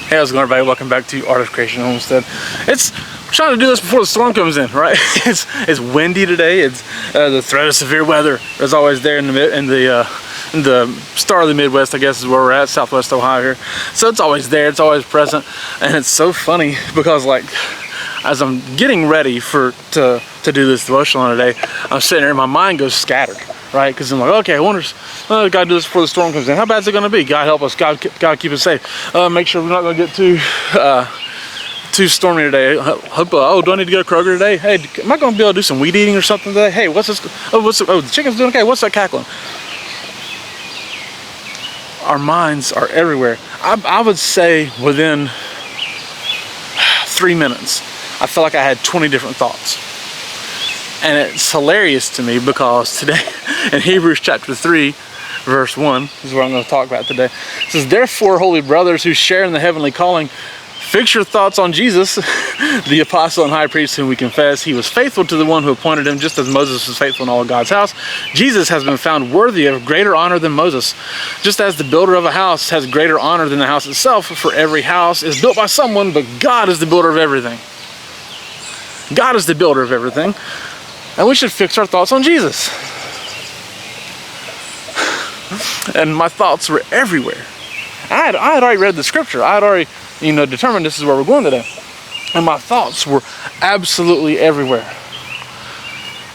Hey, how's it going, everybody? Welcome back to Art of Creation Homestead. We're trying to do this before the storm comes in, right? It's windy today. It's the threat of severe weather is always there in the star of the Midwest, I guess is where we're at, Southwest Ohio here. So it's always there. It's always present, and it's so funny because like as I'm getting ready to do this devotional today, I'm sitting there and my mind goes scattered, right? Because I'm like, okay, I wonder, gotta do this before the storm comes in. How bad is it gonna be? God help us. God keep us safe. Make sure we're not gonna get too stormy today. Oh, do I need to go to Kroger today? Hey, am I gonna be able to do some weed eating or something today? Hey, what's this? Oh, the chicken's doing okay. What's that cackling? Our minds are everywhere. I would say within 3 minutes, I felt like I had 20 different thoughts. And it's hilarious to me because today in Hebrews chapter 3, verse 1 is what I'm going to talk about today. It says, therefore, holy brothers who share in the heavenly calling, fix your thoughts on Jesus, the apostle and high priest whom we confess. He was faithful to the one who appointed him, just as Moses was faithful in all of God's house. Jesus has been found worthy of greater honor than Moses. Just as the builder of a house has greater honor than the house itself, for every house is built by someone, but God is the builder of everything. God is the builder of everything. And we should fix our thoughts on Jesus. And my thoughts were everywhere. I had already read the scripture. I had already, determined this is where we're going today. And my thoughts were absolutely everywhere.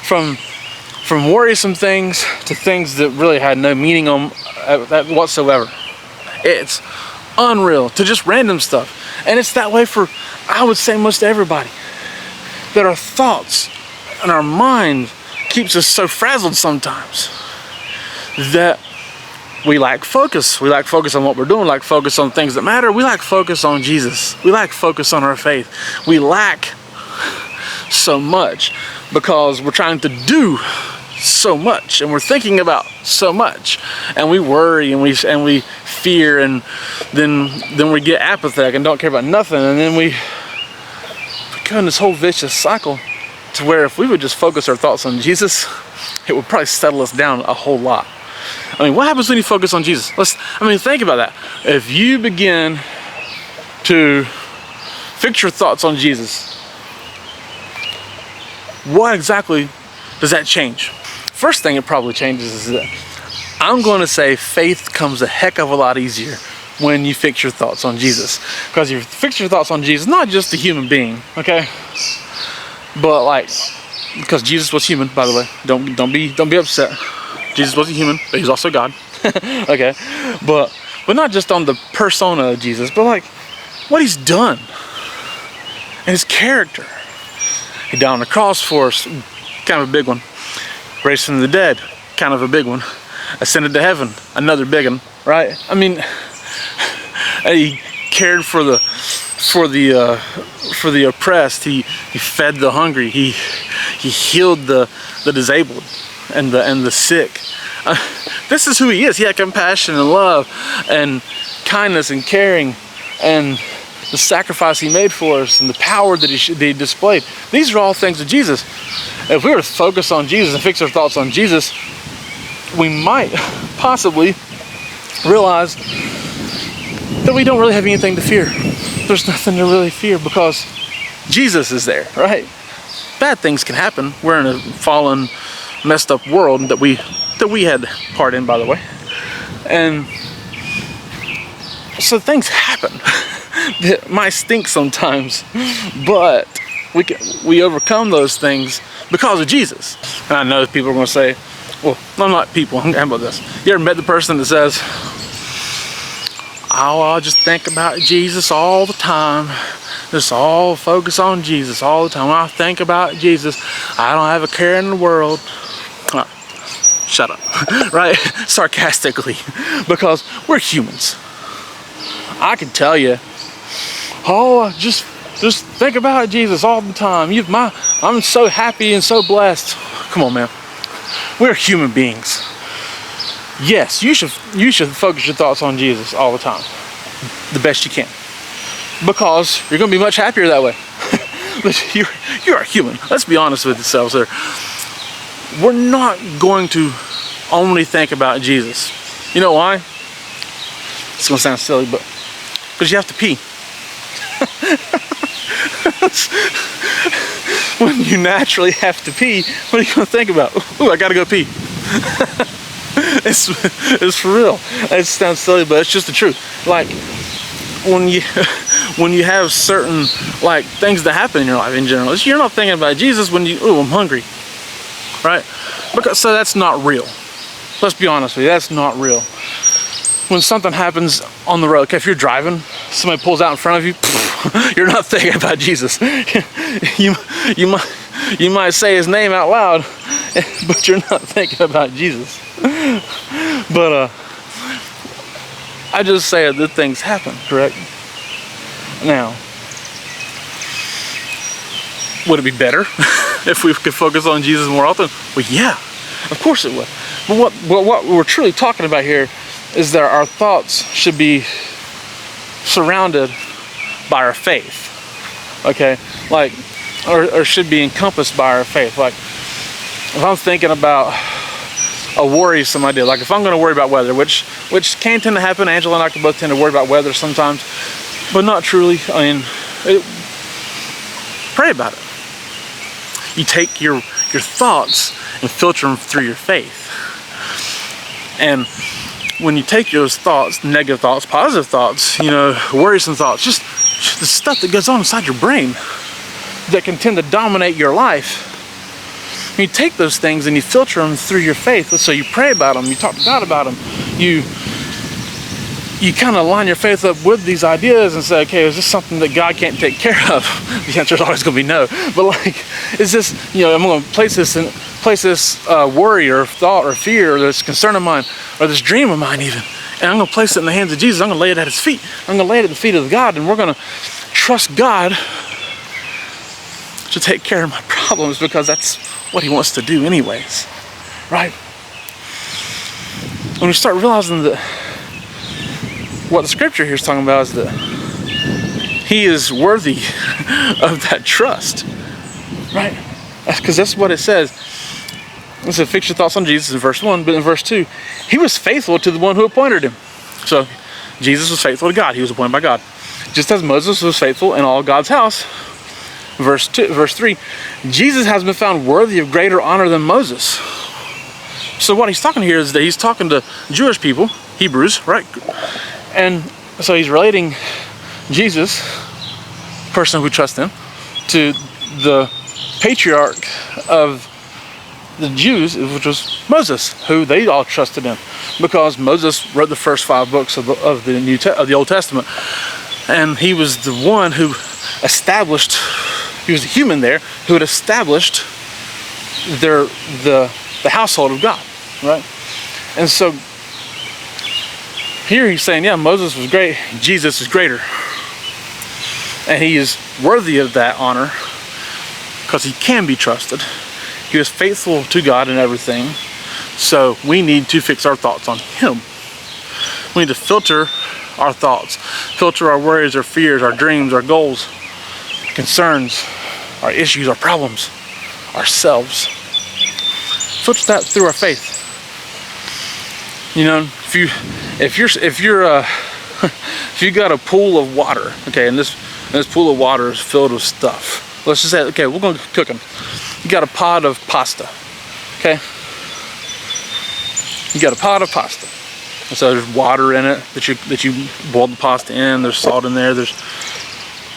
From worrisome things to things that really had no meaning whatsoever. It's unreal to just random stuff. And it's that way for, I would say, most everybody. That our thoughts and our mind keeps us so frazzled sometimes that we lack focus. We lack focus on what we're doing. We lack focus on things that matter. We lack focus on Jesus. We lack focus on our faith. We lack so much because we're trying to do so much and we're thinking about so much and we worry and we fear and then we get apathetic and don't care about nothing, and then we go in this whole vicious cycle to where if we would just focus our thoughts on Jesus, it would probably settle us down a whole lot. I mean, what happens when you focus on Jesus? Think about that. If you begin to fix your thoughts on Jesus, what exactly does that change? First thing it probably changes is that I'm going to say faith comes a heck of a lot easier when you fix your thoughts on Jesus. Because you fix your thoughts on Jesus, not just a human being, okay? But because Jesus was human, by the way. Don't be upset. Jesus wasn't human, but he's also God. Okay? But not just on the persona of Jesus, but what he's done. And his character. He died on the cross for us, kind of a big one. Raised from the dead, kind of a big one. Ascended to heaven, another big one, right? He cared for the oppressed. He fed the hungry. He healed the disabled and the sick. This is who he is. He had compassion and love and kindness and caring and the sacrifice he made for us and the power that he displayed. These are all things of Jesus. If we were to focus on Jesus and fix our thoughts on Jesus, we might possibly realize that we don't really have anything to fear. There's nothing to really fear because Jesus is there, right? Bad things can happen. We're in a fallen, messed up world that we had part in, by the way. And so things happen that might stink sometimes, but we overcome those things because of Jesus. And I know people are going to say, well, I'm not people. How about this? You ever met the person that says, I'll just think about Jesus all the time. Just all focus on Jesus all the time. When I think about Jesus, I don't have a care in the world. Shut up, right? Sarcastically, because we're humans. I can tell you, just think about Jesus all the time. I'm so happy and so blessed. Come on, man. We're human beings. Yes, you should focus your thoughts on Jesus all the time, the best you can, because you're going to be much happier that way. But you are human. Let's be honest with ourselves there. We're not going to only think about Jesus. You know why? It's going to sound silly, but because you have to pee. When you naturally have to pee, what are you going to think about? Ooh, I got to go pee. It's for real. It sounds silly, but it's just the truth. Like, when you have certain like things that happen in your life in general, you're not thinking about Jesus when I'm hungry, right? So that's not real. Let's be honest with you, that's not real. When something happens on the road, okay, if you're driving, somebody pulls out in front of you, you're not thinking about Jesus. You might say his name out loud, but you're not thinking about Jesus. But I just say that things happen, correct? Now, would it be better if we could focus on Jesus more often? Well, yeah, of course it would. But what we're truly talking about here is that our thoughts should be surrounded by our faith, okay? Like, or should be encompassed by our faith. Like, if I'm thinking about a worrisome idea, like if I'm going to worry about weather, which can tend to happen. Angela and I can both tend to worry about weather sometimes, but not truly. I mean, pray about it. You take your thoughts and filter them through your faith. And when you take those thoughts, negative thoughts, positive thoughts, worrisome thoughts, just the stuff that goes on inside your brain that can tend to dominate your life, you take those things and you filter them through your faith. So you pray about them, you talk to God about them, you kind of line your faith up with these ideas and say, okay, is this something that God can't take care of? The answer is always going to be no. But like, is this, I'm going to place this worry or thought or fear or this concern of mine or this dream of mine even, and I'm going to place it in the hands of Jesus. I'm going to lay it at his feet. I'm going to lay it at the feet of God, and we're going to trust God to take care of my problems, because that's what he wants to do anyways, right? When we start realizing that what the scripture here is talking about is that he is worthy of that trust, right? Because that's what it says. It says, fix your thoughts on Jesus in verse 1, but in verse 2, he was faithful to the one who appointed him. So Jesus was faithful to God. He was appointed by God. Just as Moses was faithful in all God's house. Verse 3, Jesus has been found worthy of greater honor than Moses. So what he's talking here is that he's talking to Jewish people, Hebrews, right? And so he's relating Jesus, person who trusts him, to the patriarch of the Jews, which was Moses, who they all trusted in, because Moses wrote the first 5 books of the Old Testament, and he was the one who established. He was a human there who had established the household of God, right? And so here he's saying, yeah, Moses was great, Jesus is greater. And he is worthy of that honor because he can be trusted. He was faithful to God in everything. So we need to fix our thoughts on him. We need to filter our thoughts, filter our worries, our fears, our dreams, our goals, concerns, our issues, our problems, ourselves. Filter that through our faith. If you got a pool of water, okay, and this pool of water is filled with stuff. Let's just say, okay, we're going to cook them. You got a pot of pasta, okay? You got a pot of pasta. And so there's water in it that you boiled the pasta in. There's salt in there. There's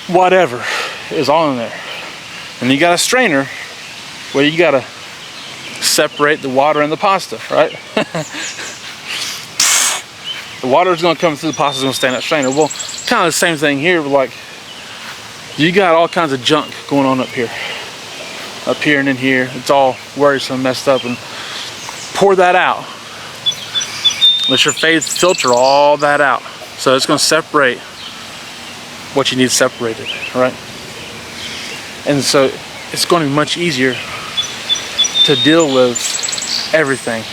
whatever is all in there. And you got a strainer where you got to separate the water and the pasta, right? The water is going to come through the pasta, is going to stay in that strainer. Well, kind of the same thing here, but like, you got all kinds of junk going on up here and in here. It's all worrisome, messed up, and pour that out. Let your faith filter all that out. So it's going to separate what you need separated, right? And so it's going to be much easier to deal with everything.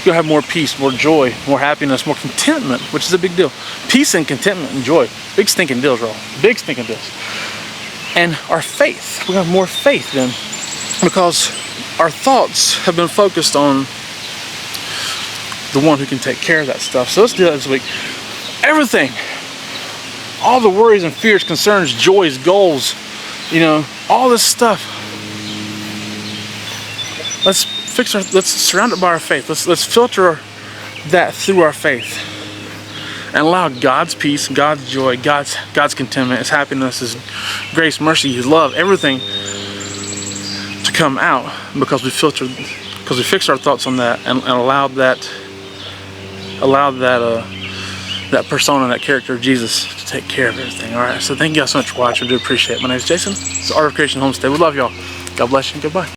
You'll have more peace, more joy, more happiness, more contentment, which is a big deal. Peace and contentment and joy. Big stinking deals, bro. Big stinking deals. And our faith. We have more faith then, because our thoughts have been focused on the one who can take care of that stuff. So let's do that this week. Everything all the worries and fears, concerns, joys, goals, you know, all this stuff. Let's surround it by our faith. Let's filter that through our faith, and allow God's peace, God's joy, God's contentment, His happiness, His grace, mercy, His love, everything to come out, because we fixed our thoughts on that, and allowed that persona, that character of Jesus, to take care of everything. All right. So thank you guys so much for watching. I do appreciate it. My name is Jason. It's the Art of Creation Homestead. We love y'all. God bless you. Goodbye.